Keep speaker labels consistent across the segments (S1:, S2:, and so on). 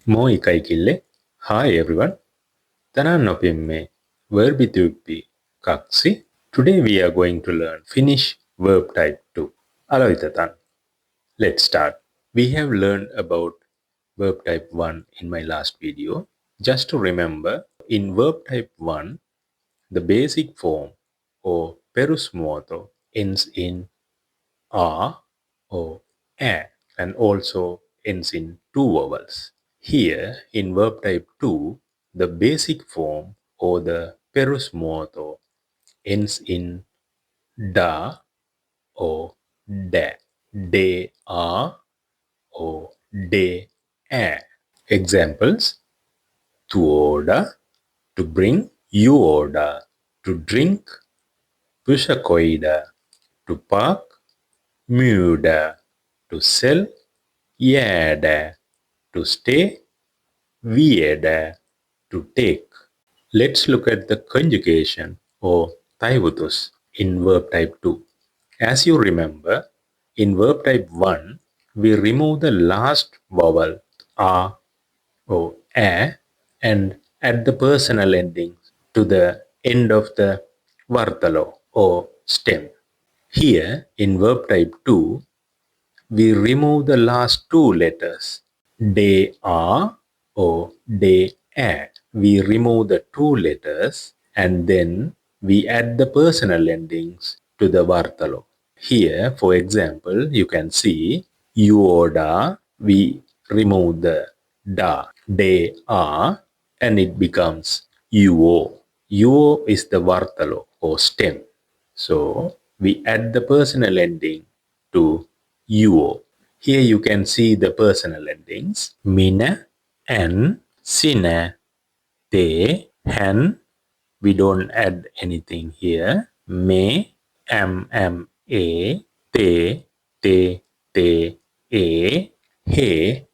S1: Moi kaikille. Hi everyone. Tänään opimme verbityyppi 2. Today we are going to learn Finnish Verb Type 2. Aloitetaan. Let's start. We have learned about Verb Type 1 in my last video. Just to remember, in Verb Type 1, the basic form or perusmuoto ends in a or a and also ends in two vowels. Here in verb type 2, the basic form or the perusmuoto ends in da or da, de a or de a. Examples: tuoda, to bring; juoda, to drink; pysäköidä, to park; myydä, to sell; jäädä, to stay; viedä, to take. Let's look at the conjugation or taivutus in verb type 2. As you remember, in verb type 1, we remove the last vowel a or a and add the personal ending to the end of the vartalo or stem. Here in verb type 2, we remove the last two letters de a or de a. We remove the two letters and then we add the personal endings to the vartalo. Here, for example, you can see juoda, we remove the da, de a, and it becomes juo. Juo is the vartalo or stem. So we add the personal ending to juo. Here you can see the personal endings. Minä, and, sinä, te, hän. We don't add anything here. Me, am, e, te, e, he,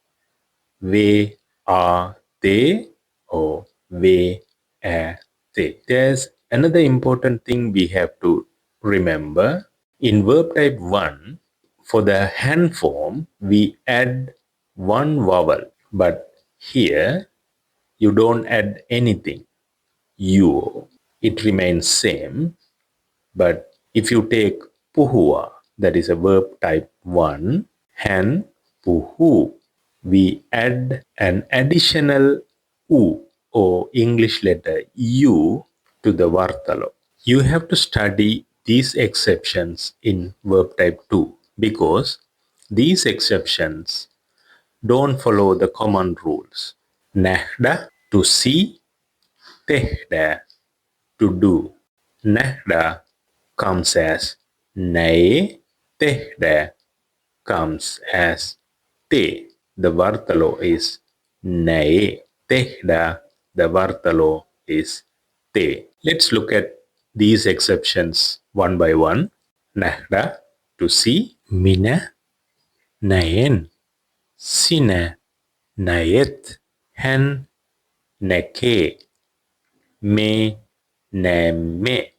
S1: ve, a, te, or ve, a, te. There's another important thing we have to remember. In verb type 1, for the hän form, we add one vowel, but here you don't add anything. You, it remains same, but if you take puhua, that is a verb type 1, hän puhuu, we add an additional u or English letter u to the vartalo. You have to study these exceptions in verb type 2 because these exceptions don't follow the common rules. Nähdä, to see; tehdä, to do. Nähdä comes as näe, tehdä comes as te. The vartalo is näe. Tehdä, the vartalo is te. Let's look at these exceptions one by one. Nähdä, to see; minä näen; sinä näet; hän näkee; me näemme;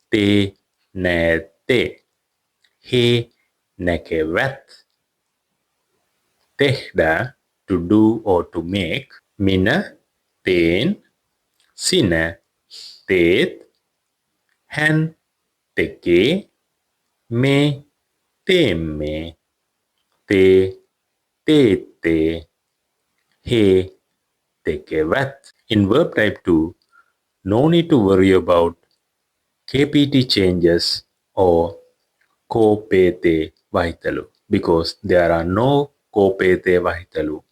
S1: te näette; he näkevät. Tehdä, to do or to make; minä teen; sinä teet; hän tekee; me teemme; te teette; he tekevät. In verb type 2, no need to worry about KPT changes or ko-pt vaihtelu because there are no ko-pt vaihtelu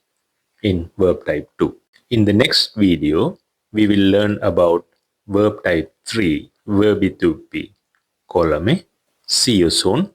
S1: in verb type 2. In the next video, we will learn about verb type 3, verbityyppi 3. See you soon.